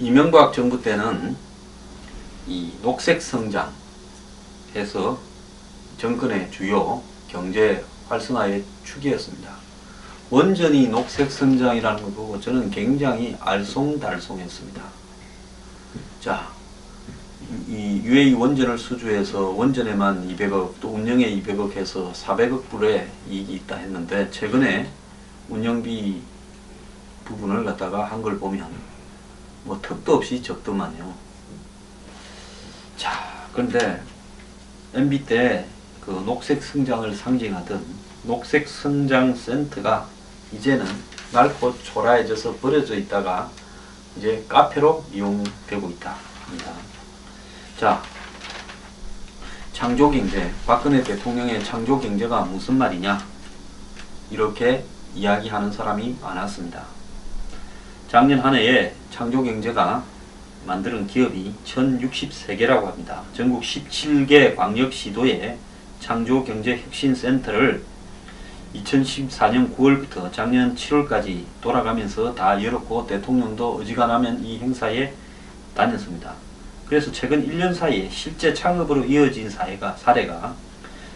이명박 정부 때는 이 녹색 성장 해서 정권의 주요 경제 활성화의 축이었습니다. 원전이 녹색 성장이라는 걸 보고 저는 굉장히 알쏭달쏭했습니다. 자, 이 UAE 원전을 수주해서 원전에만 200억, 또 운영에 200억 해서 400억 불의 이익이 있다 했는데, 최근에 운영비 부분을 갖다가 한 걸 보면 뭐 턱도 없이 적더만요. 자, 그런데 MB 때 그 녹색 성장을 상징하던 녹색 성장 센터가 이제는 낡고 초라해져서 버려져 있다가 이제 카페로 이용되고 있다. 자, 창조경제, 박근혜 대통령의 창조경제가 무슨 말이냐, 이렇게 이야기하는 사람이 많았습니다. 작년 한 해에 창조경제가 만드는 기업이 1063개라고 합니다. 전국 17개 광역시도에 창조경제혁신센터를 2014년 9월부터 작년 7월까지 돌아가면서 다 열었고, 대통령도 어지간하면 이 행사에 다녔습니다. 그래서 최근 1년 사이에 실제 창업으로 이어진 사례가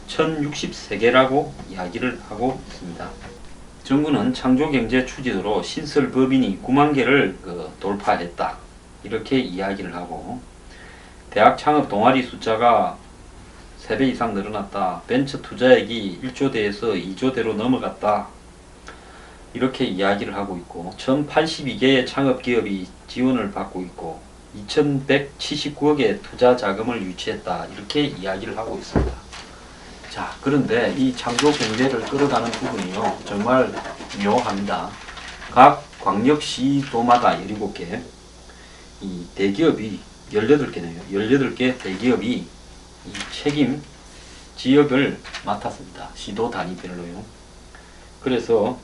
1063개라고 이야기를 하고 있습니다. 정부는 창조경제 추진으로 신설법인이 9만 개를 돌파했다, 이렇게 이야기를 하고, 대학 창업 동아리 숫자가 3배 이상 늘어났다, 벤처 투자액이 1조대에서 2조대로 넘어갔다, 이렇게 이야기를 하고 있고, 1082개의 창업기업이 지원을 받고 있고 2179억의 투자 자금을 유치했다, 이렇게 이야기를 하고 있습니다. 자, 그런데 이 창조경제를 끌어가는 부분이요, 정말 묘합니다. 각 광역시도마다 17개, 이 대기업이 18개네요. 18개 대기업이 이 책임 지역을 맡았습니다. 시도 단위별로요. 그래서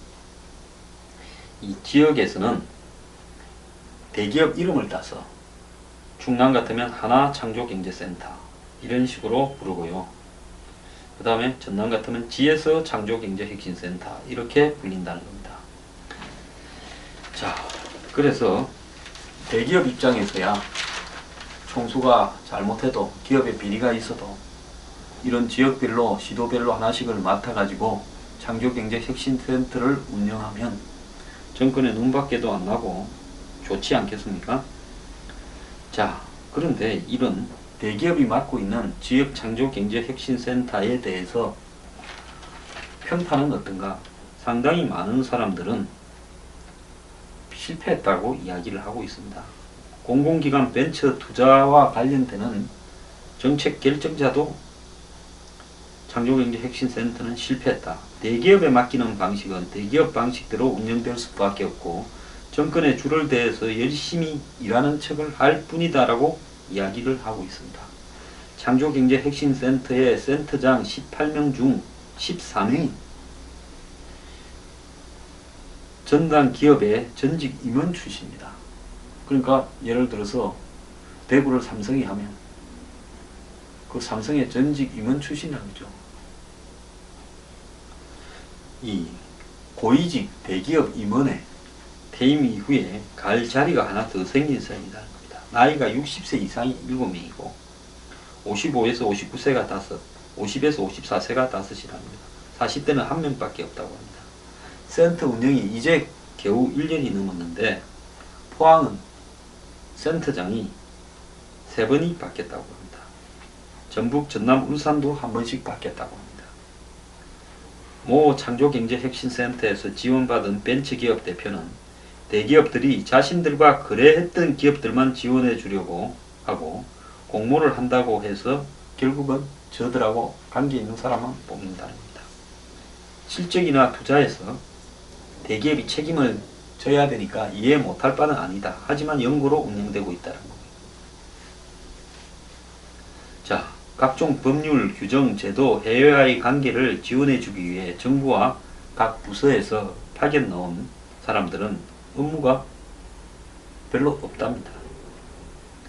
이 지역에서는 대기업 이름을 따서 충남 같으면 하나창조경제센터 이런 식으로 부르고요. 그 다음에 전남 같으면 지에서 창조경제혁신센터 이렇게 불린다는 겁니다. 자, 그래서 대기업 입장에서야 총수가 잘못해도, 기업의 비리가 있어도 이런 지역별로 시도별로 하나씩을 맡아가지고 창조경제혁신센터를 운영하면 정권의 눈밖에도 안 나고 좋지 않겠습니까? 자, 그런데 이런 대기업이 맡고 있는 지역창조경제혁신센터에 대해서 평판은 어떤가? 상당히 많은 사람들은 실패했다고 이야기를 하고 있습니다. 공공기관 벤처 투자와 관련되는 정책 결정자도 창조경제혁신센터는 실패했다. 대기업에 맡기는 방식은 대기업 방식대로 운영될 수밖에 없고 정권의 줄을 대해서 열심히 일하는 척을 할 뿐이다 라고 이야기를 하고 있습니다. 창조경제혁신센터의 센터장 18명 중 14명이 전담 기업의 전직 임원 출신입니다. 그러니까 예를 들어서 대구를 삼성이 하면 그 삼성의 전직 임원 출신이라는 거죠. 이 고위직 대기업 임원에 퇴임 이후에 갈 자리가 하나 더 생긴 셈이라는 겁니다. 나이가 60세 이상이 7명이고 55에서 59세가 5, 50에서 54세가 5이랍니다. 40대는 1명밖에 없다고 합니다. 센터 운영이 이제 겨우 1년이 넘었는데 포항은 센터장이 3번이 바뀌었다고 합니다. 전북, 전남, 울산도 한 번씩 바뀌었다고 합니다. 모 창조경제혁신센터에서 지원받은 벤처기업 대표는 대기업들이 자신들과 거래했던 기업들만 지원해 주려고 하고 공모를 한다고 해서 결국은 저들하고 관계 있는 사람만 뽑는다는 겁니다. 실적이나 투자에서 대기업이 책임을 져야 되니까 이해 못할 바는 아니다. 하지만 연구로 운영되고 있다는 겁니다. 자, 각종 법률, 규정, 제도, 해외와의 관계를 지원해 주기 위해 정부와 각 부서에서 파견 나온 사람들은 업무가 별로 없답니다.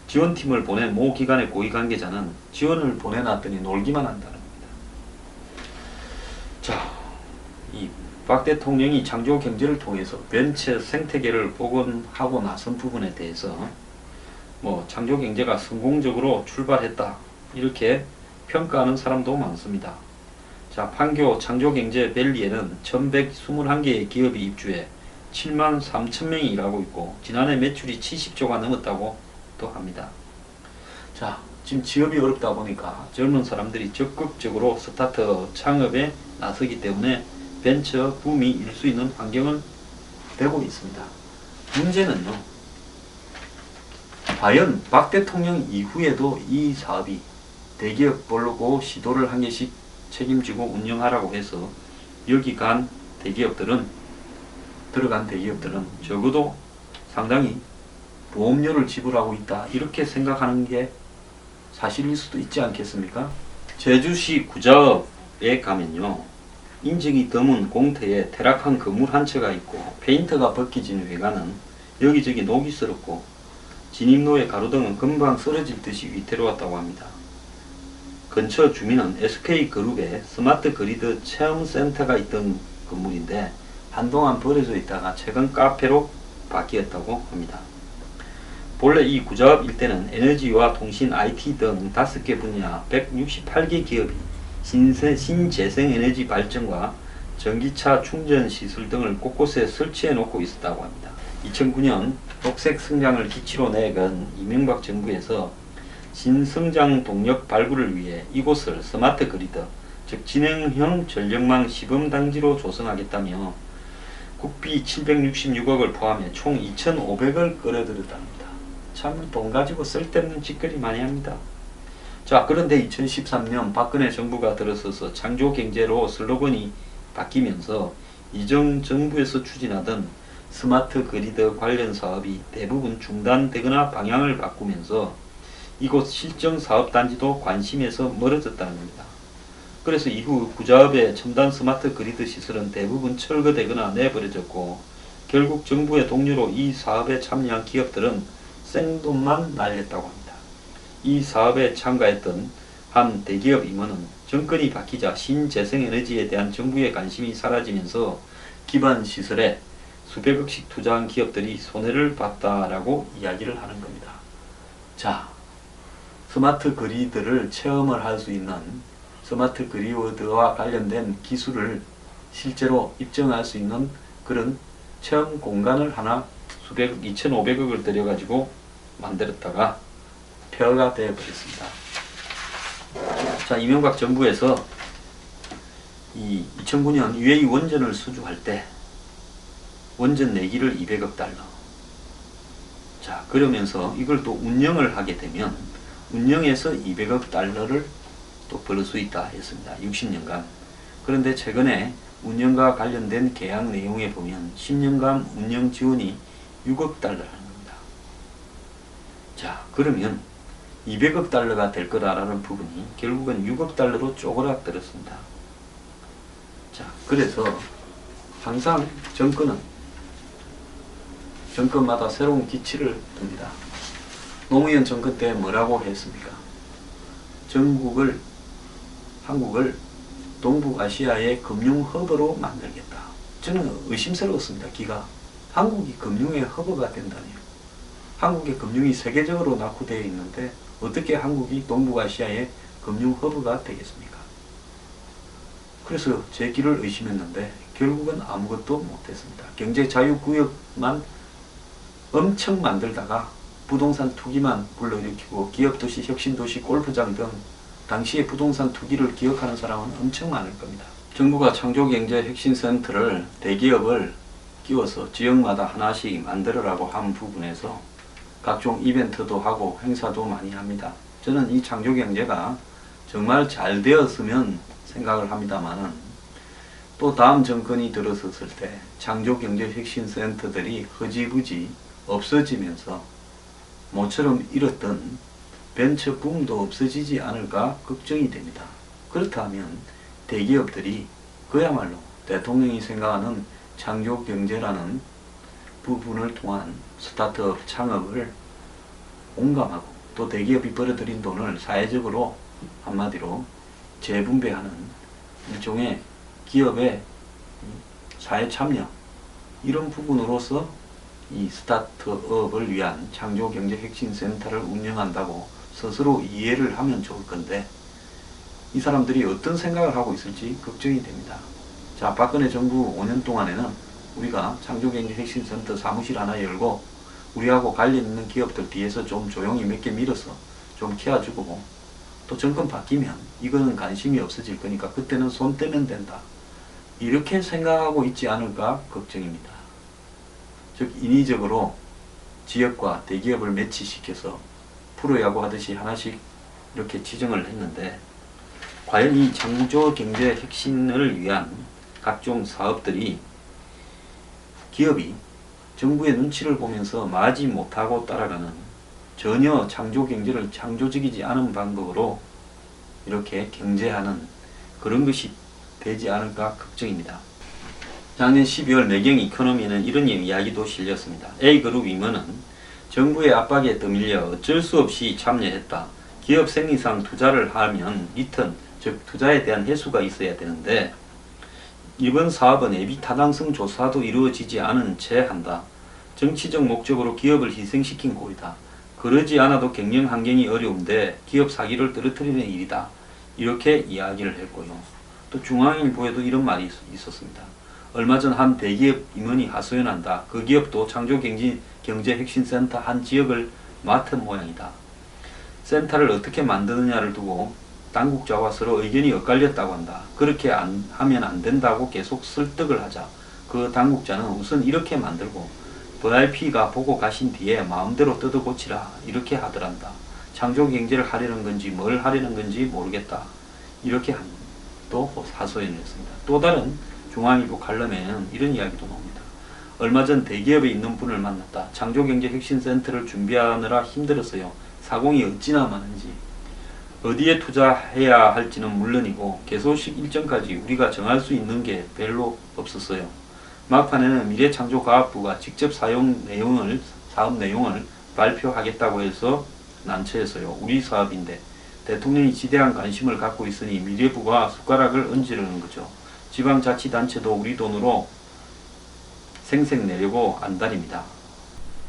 지원팀을 보낸 모 기관의 고위 관계자는 지원을 보내놨더니 놀기만 한다는 겁니다. 자, 이 박 대통령이 창조경제를 통해서 벤처 생태계를 복원하고 나선 부분에 대해서 창조경제가 성공적으로 출발했다 이렇게 평가하는 사람도 많습니다. 자, 판교 창조경제밸리에는 1121개의 기업이 입주해 7만 3천 명이 일하고 있고 지난해 매출이 70조가 넘었다고 또 합니다. 자, 지금 취업이 어렵다 보니까 젊은 사람들이 적극적으로 스타트업 창업에 나서기 때문에 벤처 붐이 일 수 있는 환경을 되고 있습니다. 문제는요, 과연 박 대통령 이후에도 이 사업이 대기업 보려고 시도를 한 개씩 책임지고 운영하라고 해서 여기 들어간 대기업들은 적어도 상당히 보험료를 지불하고 있다 이렇게 생각하는 게 사실일 수도 있지 않겠습니까? 제주시 구자읍에 가면요, 인적이 드문 공터에 퇴락한 건물 한 채가 있고 페인트가 벗겨진 외관은 여기저기 녹이스럽고 진입로의 가로등은 금방 쓰러질 듯이 위태로웠다고 합니다. 근처 주민은 SK그룹의 스마트 그리드 체험센터가 있던 건물인데 한동안 버려져 있다가 최근 카페로 바뀌었다고 합니다. 본래 이 구자읍 일대는 에너지와 통신, IT 등 5개 분야 168개 기업이 신재생에너지 발전과 전기차 충전 시설 등을 곳곳에 설치해 놓고 있었다고 합니다. 2009년 녹색 성장을 기치로 내건 이명박 정부에서 신성장 동력 발굴을 위해 이곳을 스마트 그리드, 즉 지능형 전력망 시범단지로 조성하겠다며 국비 766억을 포함해 총 2,500을 끌어들였답니다. 참 돈 가지고 쓸데없는 짓거리 많이 합니다. 자, 그런데 2013년 박근혜 정부가 들어서서 창조경제로 슬로건이 바뀌면서 이전 정부에서 추진하던 스마트 그리드 관련 사업이 대부분 중단되거나 방향을 바꾸면서 이곳 실정 사업단지도 관심에서 멀어졌다는 겁니다. 그래서 이후 구자읍의 첨단 스마트 그리드 시설은 대부분 철거되거나 내버려졌고 결국 정부의 동료로 이 사업에 참여한 기업들은 생돈만 날렸다고 합니다. 이 사업에 참가했던 한 대기업 임원은 정권이 바뀌자 신재생에너지에 대한 정부의 관심이 사라지면서 기반 시설에 수백억씩 투자한 기업들이 손해를 봤다라고 이야기를 하는 겁니다. 자, 스마트 그리드를 체험을 할 수 있는 스마트 그리드와 관련된 기술을 실제로 입증할 수 있는 그런 체험 공간을 하나 수백억, 2,500억을 들여가지고 만들었다가 폐허가 되어버렸습니다. 자, 이명박 정부에서 이 2009년 UAE 원전을 수주할 때 원전 내기를 200억 달러. 자, 그러면서 이걸 또 운영을 하게 되면 운영에서 200억 달러를 또 벌을 수 있다 했습니다. 60년간. 그런데 최근에 운영과 관련된 계약 내용에 보면 10년간 운영 지원이 6억 달러라는 겁니다. 자, 그러면 200억 달러가 될 거다라는 부분이 결국은 6억 달러로 쪼그라들었습니다. 자, 그래서 항상 정권마다 새로운 기치를 둡니다. 노무현 정권 때 뭐라고 했습니까? 한국을 동북아시아의 금융 허브로 만들겠다. 저는 의심스러웠습니다. 기가. 한국이 금융의 허브가 된다니요. 한국의 금융이 세계적으로 낙후되어 있는데 어떻게 한국이 동북아시아의 금융 허브가 되겠습니까? 그래서 제 길을 의심했는데 결국은 아무것도 못했습니다. 경제자유구역만 엄청 만들다가 부동산 투기만 불러일으키고 기업도시, 혁신도시, 골프장 등 당시의 부동산 투기를 기억하는 사람은 엄청 많을 겁니다. 정부가 창조경제혁신센터를 대기업을 끼워서 지역마다 하나씩 만들어라고 한 부분에서 각종 이벤트도 하고 행사도 많이 합니다. 저는 이 창조경제가 정말 잘 되었으면 생각을 합니다만은 또 다음 정권이 들어섰을 때 창조경제혁신센터들이 흐지부지 없어지면서 모처럼 잃었던 벤처 붐도 없어지지 않을까 걱정이 됩니다. 그렇다면 대기업들이 그야말로 대통령이 생각하는 창조경제라는 부분을 통한 스타트업 창업을 공감하고 또 대기업이 벌어들인 돈을 사회적으로 한마디로 재분배하는 일종의 기업의 사회 참여 이런 부분으로서 이 스타트업을 위한 창조경제혁신센터를 운영한다고 스스로 이해를 하면 좋을 건데 이 사람들이 어떤 생각을 하고 있을지 걱정이 됩니다. 자, 박근혜 정부 5년 동안에는 우리가 창조경제혁신센터 사무실 하나 열고 우리하고 관련 있는 기업들 뒤에서 좀 조용히 몇 개 밀어서 좀 키워주고 또 정권 바뀌면 이거는 관심이 없어질 거니까 그때는 손 떼면 된다. 이렇게 생각하고 있지 않을까 걱정입니다. 즉 인위적으로 지역과 대기업을 매치시켜서 프로야구 하듯이 하나씩 이렇게 지정을 했는데 과연 이 창조경제 혁신을 위한 각종 사업들이 기업이 정부의 눈치를 보면서 마지 못하고 따라가는 전혀 창조경제를 창조적이지 않은 방법으로 이렇게 경제하는 그런 것이 되지 않을까 걱정입니다. 작년 12월 매경 이코노미는 이런 이야기도 실렸습니다. A그룹 임원은 정부의 압박에 떠밀려 어쩔 수 없이 참여했다. 기업 생리상 투자를 하면 리턴, 즉 투자에 대한 회수가 있어야 되는데 이번 사업은 예비 타당성 조사도 이루어지지 않은 채 한다. 정치적 목적으로 기업을 희생시킨 꼴이다. 그러지 않아도 경영 환경이 어려운데 기업 사기를 떨어뜨리는 일이다. 이렇게 이야기를 했고요. 또 중앙일보에도 이런 말이 있었습니다. 얼마 전 한 대기업 임원이 하소연한다. 그 기업도 창조경제혁신센터 한 지역을 맡은 모양이다. 센터를 어떻게 만드느냐를 두고 당국자와 서로 의견이 엇갈렸다고 한다. 그렇게 하면 안 된다고 계속 설득을 하자. 그 당국자는 우선 이렇게 만들고 VIP가 보고 가신 뒤에 마음대로 뜯어고치라. 이렇게 하더란다. 창조경제를 하려는 건지 뭘 하려는 건지 모르겠다. 이렇게 또 하소연을 했습니다. 또 다른 중앙일보 칼럼에는 이런 이야기도 나옵니다. 얼마 전 대기업에 있는 분을 만났다. 창조경제혁신센터를 준비하느라 힘들었어요. 사공이 어찌나 많은지. 어디에 투자해야 할지는 물론이고 개소식 일정까지 우리가 정할 수 있는 게 별로 없었어요. 막판에는 미래창조과학부가 직접 사업 내용을 발표하겠다고 해서 난처했어요. 우리 사업인데 대통령이 지대한 관심을 갖고 있으니 미래부가 숟가락을 얹으려는 거죠. 지방자치단체도 우리 돈으로 생색 내려고 안달입니다.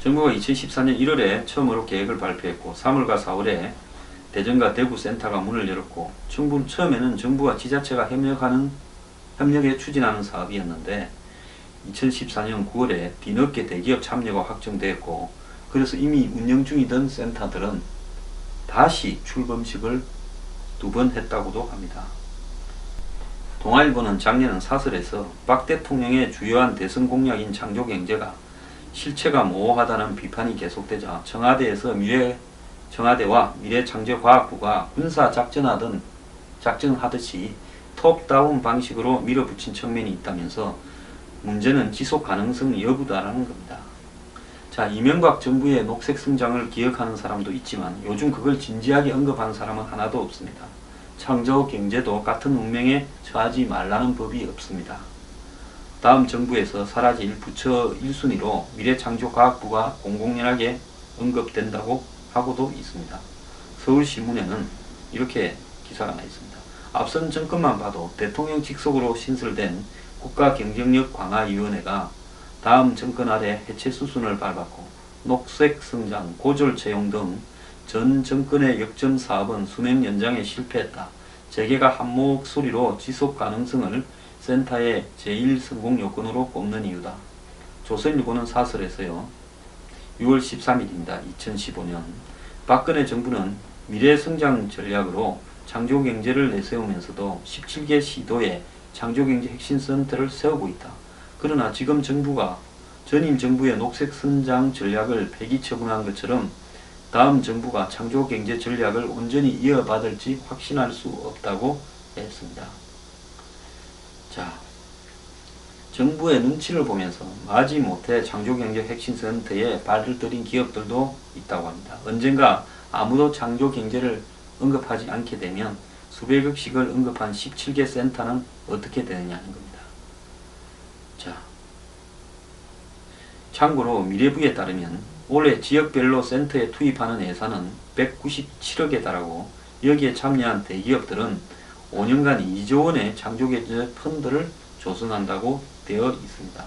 정부가 2014년 1월에 처음으로 계획을 발표했고 3월과 4월에 대전과 대구 센터가 문을 열었고 처음에는 정부와 지자체가 협력해 추진하는 사업이었는데 2014년 9월에 뒤늦게 대기업 참여가 확정되었고 그래서 이미 운영 중이던 센터들은 다시 출범식을 2번 했다고도 합니다. 동아일보는 작년 사설에서 박 대통령의 주요한 대선 공약인 창조경제가 실체가 모호하다는 비판이 계속되자 청와대와 미래창조과학부가 작전하듯이 톱다운 방식으로 밀어붙인 측면이 있다면서 문제는 지속 가능성 여부다라는 겁니다. 자, 이명박 정부의 녹색 성장을 기억하는 사람도 있지만 요즘 그걸 진지하게 언급하는 사람은 하나도 없습니다. 창조경제도 같은 운명에 처하지 말라는 법이 없습니다. 다음 정부에서 사라질 부처 1순위로 미래창조과학부가 공공연하게 언급된다고 하고도 있습니다. 서울신문에는 이렇게 기사가 나 있습니다. 앞선 정권만 봐도 대통령 직속으로 신설된 국가경쟁력 강화위원회가 다음 정권 아래 해체 수순을 밟았고 녹색 성장, 고졸 채용 등 전 정권의 역점 사업은 수명 연장에 실패했다. 재계가 한 목소리로 지속 가능성을 센터의 제1 성공 요건으로 꼽는 이유다. 조선일보는 사설에서요. 6월 13일입니다. 2015년 박근혜 정부는 미래성장 전략으로 창조경제를 내세우면서도 17개 시도에 창조경제 혁신센터를 세우고 있다. 그러나 지금 정부가 전임 정부의 녹색성장 전략을 폐기 처분한 것처럼 다음 정부가 창조경제 전략을 온전히 이어받을지 확신할 수 없다고 했습니다. 자, 정부의 눈치를 보면서 마지못해 창조경제 혁신센터에 발을 들인 기업들도 있다고 합니다. 언젠가 아무도 창조경제를 언급하지 않게 되면 수백억씩을 언급한 17개 센터는 어떻게 되느냐는 겁니다. 자, 참고로 미래부에 따르면 올해 지역별로 센터에 투입하는 예산은 197억에 달하고 여기에 참여한 대기업들은 5년간 2조 원의 창조경제 펀드를 조성한다고 되어 있습니다.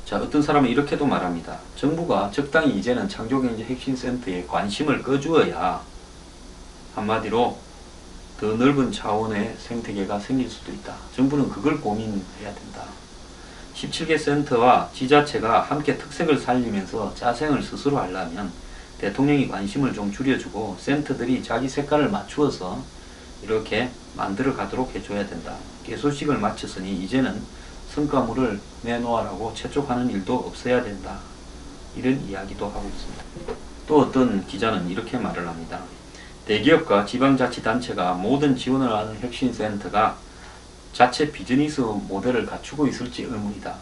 자, 어떤 사람은 이렇게도 말합니다. 정부가 적당히 이제는 창조경제 혁신센터에 관심을 꺼주어야 한마디로 더 넓은 차원의 생태계가 생길 수도 있다. 정부는 그걸 고민해야 된다. 17개 센터와 지자체가 함께 특색을 살리면서 자생을 스스로 하려면 대통령이 관심을 좀 줄여주고 센터들이 자기 색깔을 맞추어서 이렇게 만들어 가도록 해줘야 된다. 개소식을 마쳤으니 이제는 성과물을 내놓으라고 채촉하는 일도 없어야 된다. 이런 이야기도 하고 있습니다. 또 어떤 기자는 이렇게 말을 합니다. 대기업과 지방자치단체가 모든 지원을 하는 혁신센터가 자체 비즈니스 모델을 갖추고 있을지 의문이다.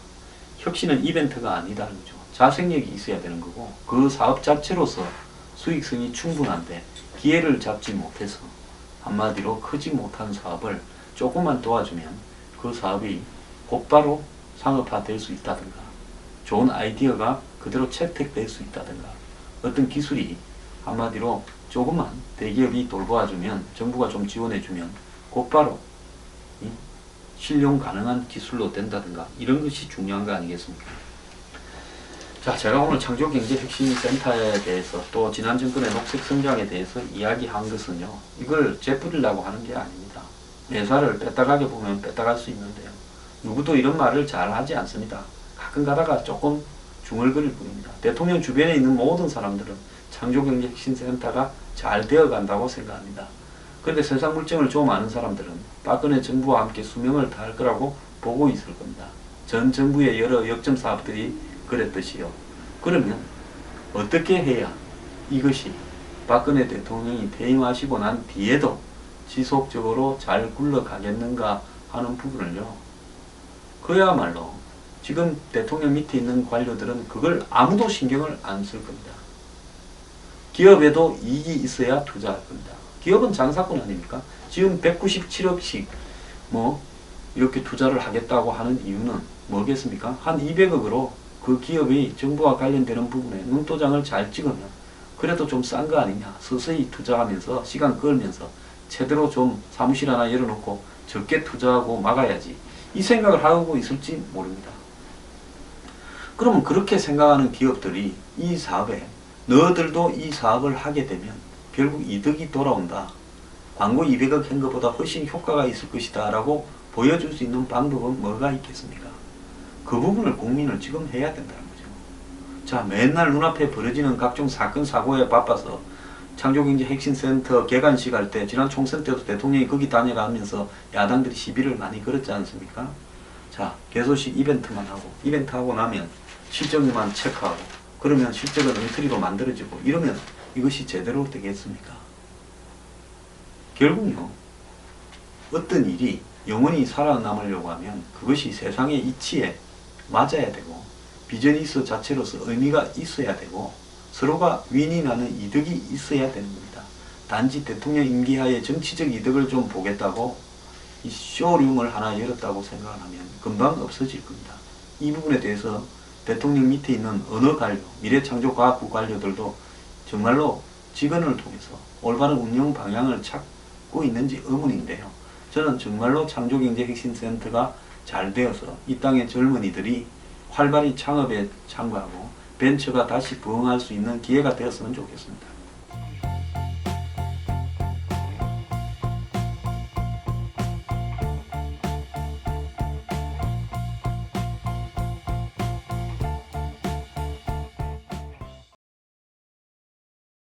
혁신은 이벤트가 아니다는 거죠. 자생력이 있어야 되는 거고 그 사업 자체로서 수익성이 충분한데 기회를 잡지 못해서 한마디로 크지 못한 사업을 조금만 도와주면 그 사업이 곧바로 상업화될 수 있다든가 좋은 아이디어가 그대로 채택될 수 있다든가 어떤 기술이 한마디로 조금만 대기업이 돌봐주면 정부가 좀 지원해주면 곧바로 실용 가능한 기술로 된다든가 이런 것이 중요한 거 아니겠습니까? 자, 제가 오늘 창조경제혁신센터에 대해서 또 지난 정권의 녹색성장에 대해서 이야기한 것은요, 이걸 재뿌리려고 하는 게 아닙니다. 매사를 뺐다가게 보면 뺐다갈 수 있는데요. 누구도 이런 말을 잘 하지 않습니다. 가끔 가다가 조금 중얼거릴 뿐입니다. 대통령 주변에 있는 모든 사람들은 창조경제혁신센터가 잘 되어간다고 생각합니다. 그런데 세상 물정을 좀 아는 사람들은 박근혜 정부와 함께 수명을 다할 거라고 보고 있을 겁니다. 전 정부의 여러 역점 사업들이 그랬듯이요. 그러면 어떻게 해야 이것이 박근혜 대통령이 퇴임하시고 난 뒤에도 지속적으로 잘 굴러가겠는가 하는 부분을요. 그야말로 지금 대통령 밑에 있는 관료들은 그걸 아무도 신경을 안 쓸 겁니다. 기업에도 이익이 있어야 투자할 겁니다. 기업은 장사꾼 아닙니까? 지금 197억씩 이렇게 투자를 하겠다고 하는 이유는 뭐겠습니까? 한 200억으로 그 기업이 정부와 관련되는 부분에 눈도장을 잘 찍으면 그래도 좀 싼 거 아니냐. 서서히 투자하면서 시간 끌면서 제대로 좀 사무실 하나 열어놓고 적게 투자하고 막아야지. 이 생각을 하고 있을지 모릅니다. 그러면 그렇게 생각하는 기업들이 이 사업에 너희들도 이 사업을 하게 되면 결국 이득이 돌아온다. 광고 200억 한 것보다 훨씬 효과가 있을 것이다 라고 보여줄 수 있는 방법은 뭐가 있겠습니까? 그 부분을 국민을 지금 해야 된다는 거죠. 자, 맨날 눈앞에 벌어지는 각종 사건 사고에 바빠서 창조경제혁신센터 개관식 할 때 지난 총선 때도 대통령이 거기 다녀가면서 야당들이 시비를 많이 걸었지 않습니까? 자, 개소식 이벤트만 하고 이벤트하고 나면 실적만 체크하고 그러면 실적은 엉터리로 만들어지고 이러면 이것이 제대로 되겠습니까? 결국요. 어떤 일이 영원히 살아남으려고 하면 그것이 세상의 이치에 맞아야 되고 비즈니스 자체로서 의미가 있어야 되고 서로가 윈이 나는 이득이 있어야 되는 겁니다. 단지 대통령 임기하에 정치적 이득을 좀 보겠다고 이 쇼룸을 하나 열었다고 생각을 하면 금방 없어질 겁니다. 이 부분에 대해서 대통령 밑에 있는 어느 관료, 미래창조과학부 관료들도 정말로 직원을 통해서 올바른 운영 방향을 찾고 있는지 의문인데요. 저는 정말로 창조경제혁신센터가 잘 되어서 이 땅의 젊은이들이 활발히 창업에 참가하고 벤처가 다시 부흥할 수 있는 기회가 되었으면 좋겠습니다.